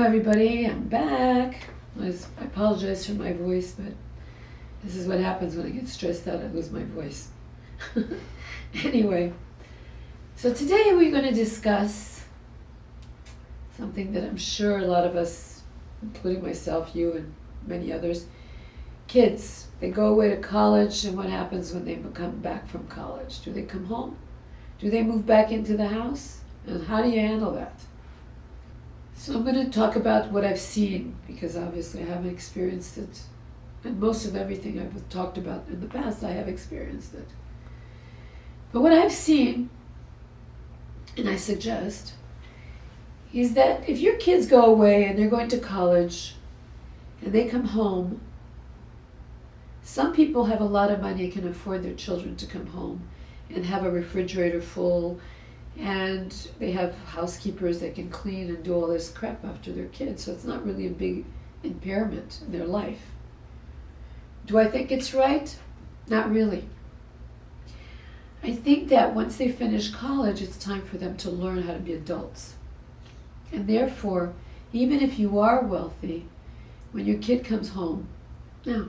Hello everybody, I'm back. I apologize for my voice, but this is what happens when I get stressed out, I lose my voice. Anyway, so today we're going to discuss something that I'm sure a lot of us, including myself, you and many others, kids, they go away to college, and what happens when they come back from college? Do they come home? Do they move back into the house? And how do you handle that? So I'm going to talk about what I've seen, because obviously I haven't experienced it. And most of everything I've talked about in the past, I have experienced it. But what I've seen, and I suggest, is that if your kids go away and they're going to college and they come home, some people have a lot of money and can afford their children to come home and have a refrigerator full, and they have housekeepers that can clean and do all this crap after their kids, so it's not really a big impairment in their life. Do I think it's right? Not really. I think that once they finish college, it's time for them to learn how to be adults. And therefore, even if you are wealthy, when your kid comes home, now,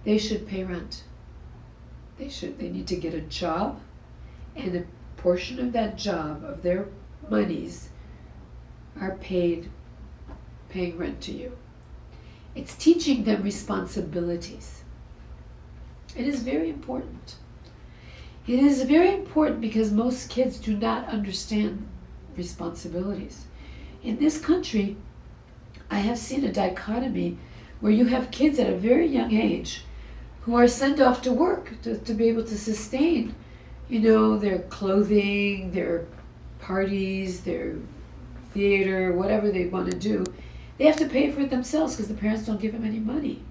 they should pay rent. They need to get a job, and a portion of that job, of their monies, are paying rent to you. It's teaching them responsibilities. It is very important. It is very important because most kids do not understand responsibilities. In this country, I have seen a dichotomy where you have kids at a very young age who are sent off to work to be able to sustain, their clothing, their parties, their theater, whatever they want to do. They have to pay for it themselves because the parents don't give them any money.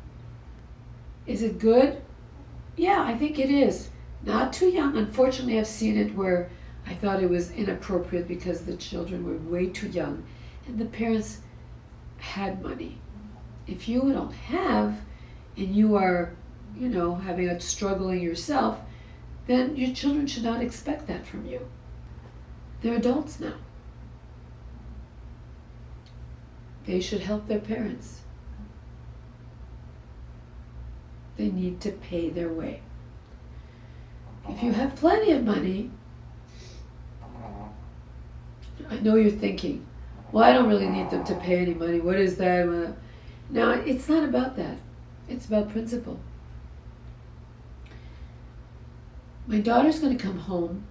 Is it good? Yeah, I think it is. Not too young. Unfortunately, I've seen it where I thought it was inappropriate because the children were way too young and the parents had money. If you don't have, and you are, having a struggling yourself, then your children should not expect that from you. They're adults now. They should help their parents. They need to pay their way. If you have plenty of money, I know you're thinking, well, I don't really need them to pay any money. What is that? No, it's not about that. It's about principle. My daughter's going to come home,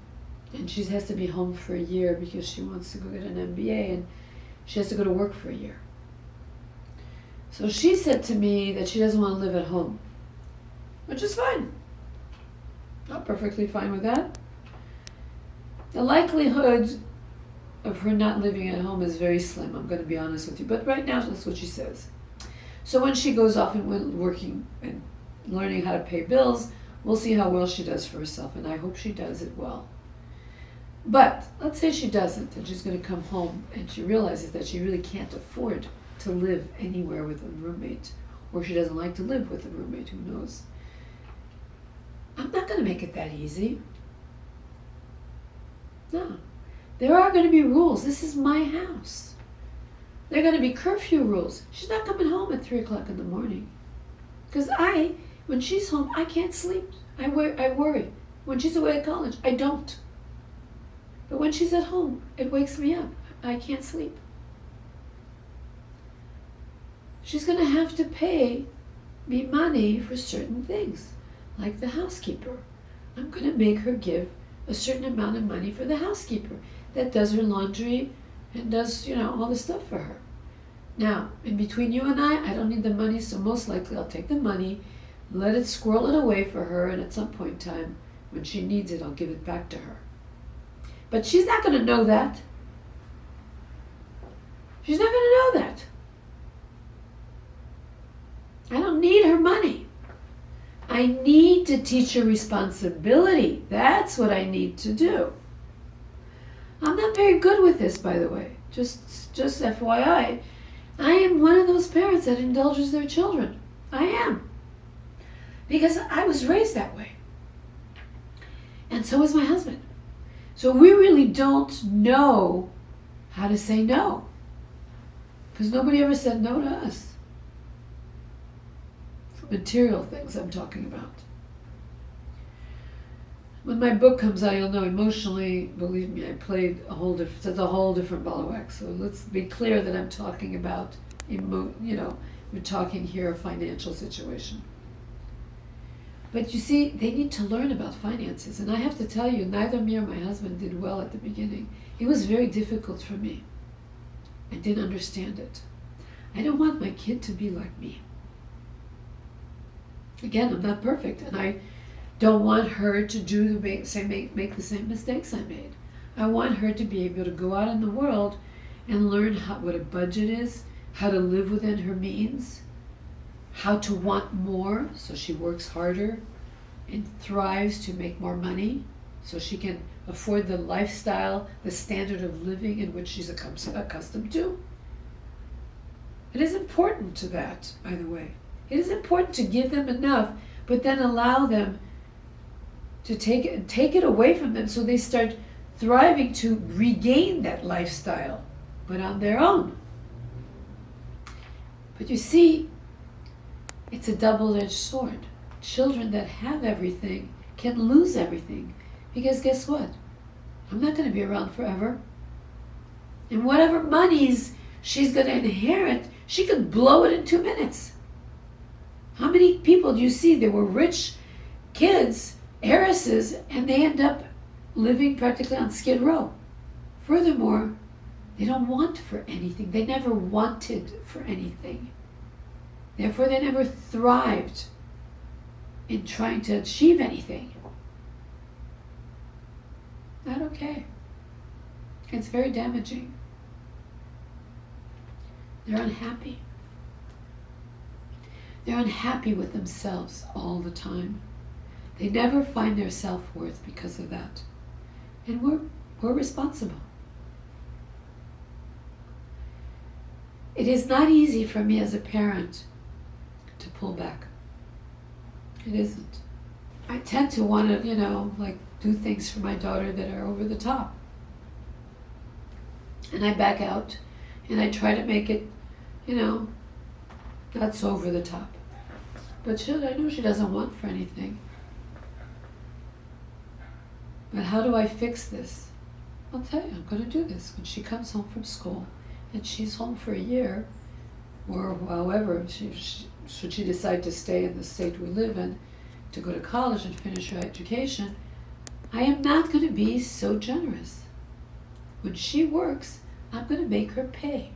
and she has to be home for a year because she wants to go get an MBA, and she has to go to work for a year. So she said to me that she doesn't want to live at home, which is fine. I'm perfectly fine with that. The likelihood of her not living at home is very slim, I'm going to be honest with you. But right now, that's what she says. So when she goes off and working and learning how to pay bills, we'll see how well she does for herself, and I hope she does it well. But let's say she doesn't, and she's going to come home, and she realizes that she really can't afford to live anywhere with a roommate, or she doesn't like to live with a roommate, who knows. I'm not going to make it that easy. No. There are going to be rules. This is my house. There are going to be curfew rules. She's not coming home at 3 o'clock in the morning. Because when she's home, I can't sleep. I worry. When she's away at college, I don't. But when she's at home, it wakes me up. I can't sleep. She's going to have to pay me money for certain things, like the housekeeper. I'm going to make her give a certain amount of money for the housekeeper that does her laundry and does, all the stuff for her. Now, in between you and I don't need the money, so most likely I'll take the money, let it squirrel it away for her, and at some point in time, when she needs it, I'll give it back to her. But she's not going to know that. She's not going to know that. I don't need her money. I need to teach her responsibility. That's what I need to do. I'm not very good with this, by the way. Just FYI. I am one of those parents that indulges their children. I am. Because I was raised that way. And so is my husband. So we really don't know how to say no. Because nobody ever said no to us. Material things I'm talking about. When my book comes out, you'll know emotionally, believe me, I played a whole different ball of wax. So let's be clear that I'm talking about, we're talking here a financial situation. But you see, they need to learn about finances. And I have to tell you, neither me or my husband did well at the beginning. It was very difficult for me. I didn't understand it. I don't want my kid to be like me. Again, I'm not perfect, and I don't want her to make the same mistakes I made. I want her to be able to go out in the world and learn what a budget is, how to live within her means, how to want more, so she works harder and thrives to make more money, so she can afford the lifestyle, the standard of living in which she's accustomed to. It is important to that, by the way. It is important to give them enough, but then allow them to take it away from them so they start thriving to regain that lifestyle, but on their own. But you see, it's a double-edged sword. Children that have everything can lose everything, because guess what? I'm not going to be around forever. And whatever monies she's going to inherit, she could blow it in 2 minutes. How many people do you see that were rich kids, heiresses, and they end up living practically on Skid Row? Furthermore, they don't want for anything. They never wanted for anything. Therefore, they never thrived in trying to achieve anything. Not okay. It's very damaging. They're unhappy. They're unhappy with themselves all the time. They never find their self-worth because of that. And we're responsible. It is not easy for me as a parent to pull back. It isn't. I tend to want to, do things for my daughter that are over the top. And I back out and I try to make it, not so over the top. But I know she doesn't want for anything. But how do I fix this? I'll tell you, I'm going to do this. When she comes home from school and she's home for a year, or however, should she decide to stay in the state we live in, to go to college and finish her education, I am not going to be so generous. When she works, I'm going to make her pay.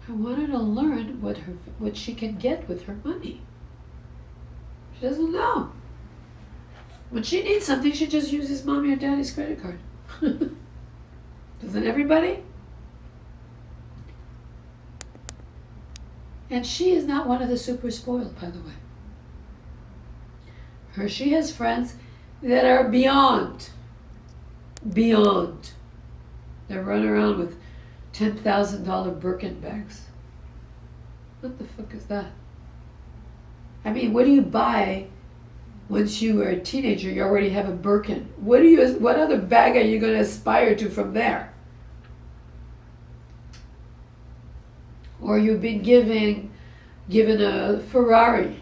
I want her to learn what she can get with her money. She doesn't know. When she needs something, she just uses mommy or daddy's credit card. Doesn't everybody? And she is not one of the super spoiled, by the way. She has friends that are beyond. They run around with $10,000 Birkin bags. What the fuck is that? I mean, what do you buy once you are a teenager? You already have a Birkin. What other bag are you going to aspire to from there? Or you've been given a Ferrari.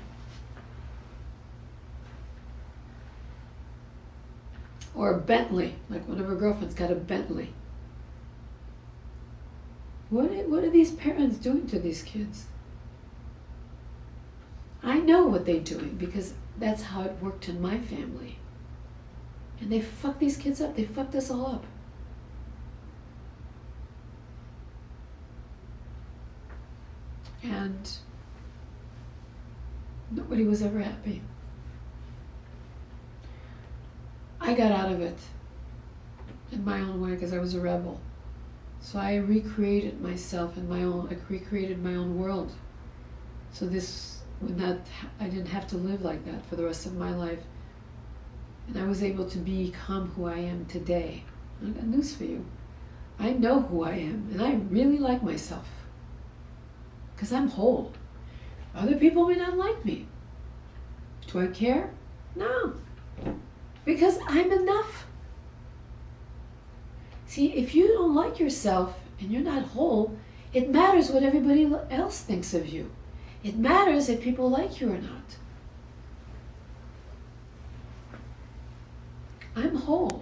Or a Bentley, like one of her girlfriends got a Bentley. What are these parents doing to these kids? I know what they're doing because that's how it worked in my family. And they fucked these kids up. They fucked us all up. And nobody was ever happy. I got out of it in my own way because I was a rebel. So I recreated myself I recreated my own world. So I didn't have to live like that for the rest of my life. And I was able to become who I am today. I got news for you. I know who I am, and I really like myself. Because I'm whole. Other people may not like me. Do I care? No. Because I'm enough. See, if you don't like yourself and you're not whole, it matters what everybody else thinks of you. It matters if people like you or not. I'm whole.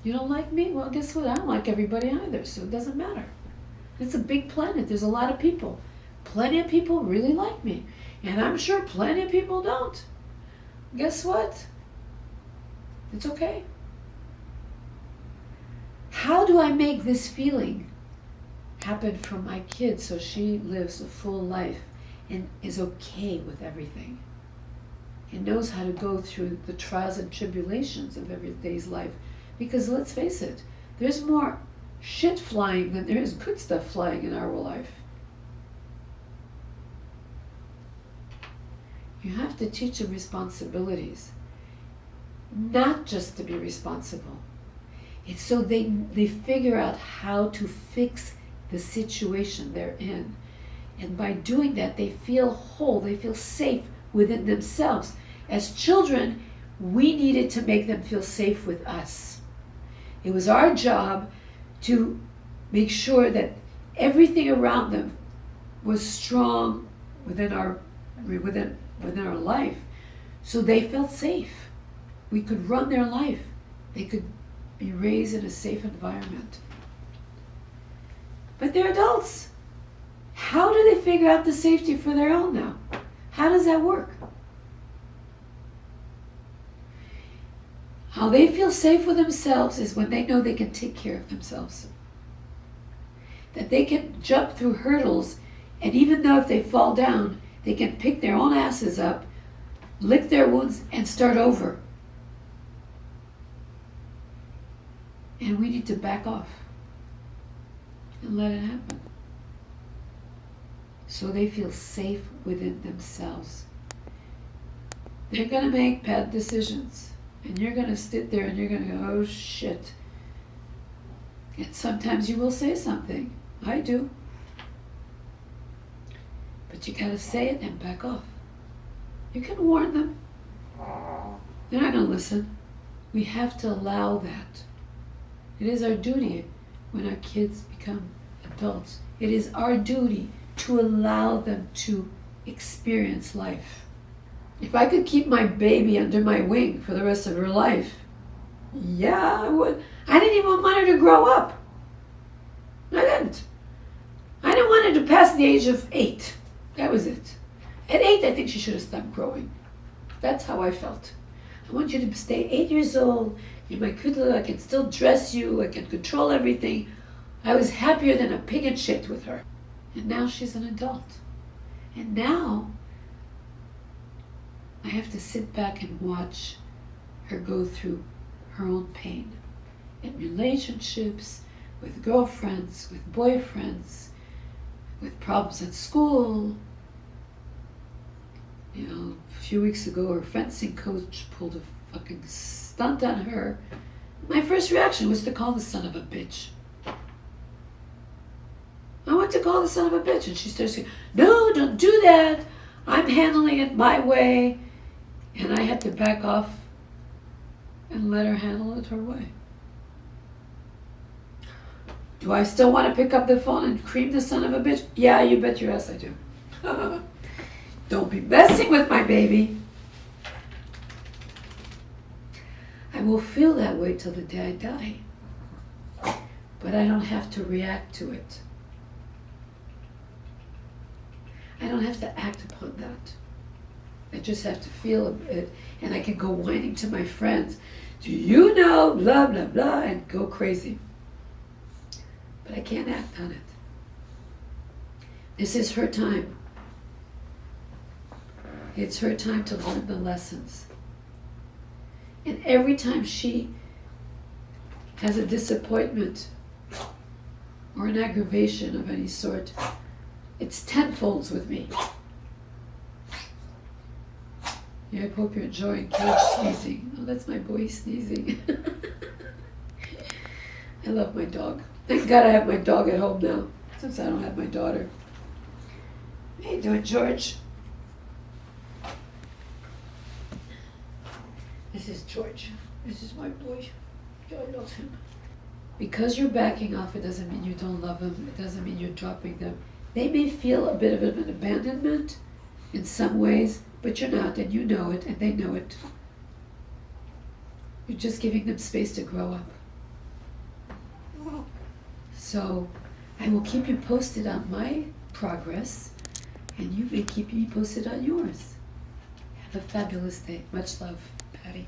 You don't like me? Well, guess what? I don't like everybody either, so it doesn't matter. It's a big planet. There's a lot of people. Plenty of people really like me. And I'm sure plenty of people don't. Guess what? It's okay. How do I make this feeling happen for my kid so she lives a full life and is okay with everything? And knows how to go through the trials and tribulations of every day's life. Because let's face it, there's more shit flying than there is good stuff flying in our life. You have to teach them responsibilities. Not just to be responsible. It's so they figure out how to fix the situation they're in. And by doing that, they feel whole, they feel safe within themselves. As children, we needed to make them feel safe with us. It was our job to make sure that everything around them was strong within our life, so they felt safe. We could run their life. They could be raised in a safe environment. But they're adults. How do they figure out the safety for their own now? How does that work? How they feel safe with themselves is when they know they can take care of themselves. That they can jump through hurdles, and even though if they fall down, they can pick their own asses up, lick their wounds, and start over. And we need to back off and let it happen. So they feel safe within themselves. They're going to make bad decisions. And you're going to sit there and you're going to go, oh shit. And sometimes you will say something. I do. But you got to say it and back off. You can warn them. They're not going to listen. We have to allow that. It is our duty when our kids become adults. It is our duty to allow them to experience life. If I could keep my baby under my wing for the rest of her life, yeah, I would. I didn't even want her to grow up. I didn't. I didn't want her to pass the age of 8. That was it. At 8, I think she should have stopped growing. That's how I felt. I want you to stay 8 years old. You're my good little, I can still dress you. I can control everything. I was happier than a pig in shit with her. And now she's an adult. And now I have to sit back and watch her go through her own pain in relationships, with girlfriends, with boyfriends, with problems at school. You know, a few weeks ago, her fencing coach pulled a fucking stunt on her. My first reaction was to call the son of a bitch. I went to call the son of a bitch, and she started saying, no, don't do that. I'm handling it my way. And I had to back off and let her handle it her way. Do I still want to pick up the phone and cream the son of a bitch? Yeah, you bet your ass I do. Don't be messing with my baby. I will feel that way till the day I die. But I don't have to react to it. I don't have to act upon that. I just have to feel it, and I can go whining to my friends. Do you know, blah, blah, blah, and go crazy. But I can't act on it. This is her time. It's her time to learn the lessons. And every time she has a disappointment or an aggravation of any sort, it's tenfolds with me. Yeah, I hope you're enjoying Cage sneezing. Oh, that's my boy sneezing. I love my dog. Thank God I have my dog at home now, since I don't have my daughter. How you doing, George? This is George. This is my boy. I love him. Because you're backing off, it doesn't mean you don't love them. It doesn't mean you're dropping them. They may feel a bit of an abandonment in some ways, but you're not, and you know it, and they know it. You're just giving them space to grow up. So I will keep you posted on my progress, and you may keep me posted on yours. Have a fabulous day. Much love, Patty.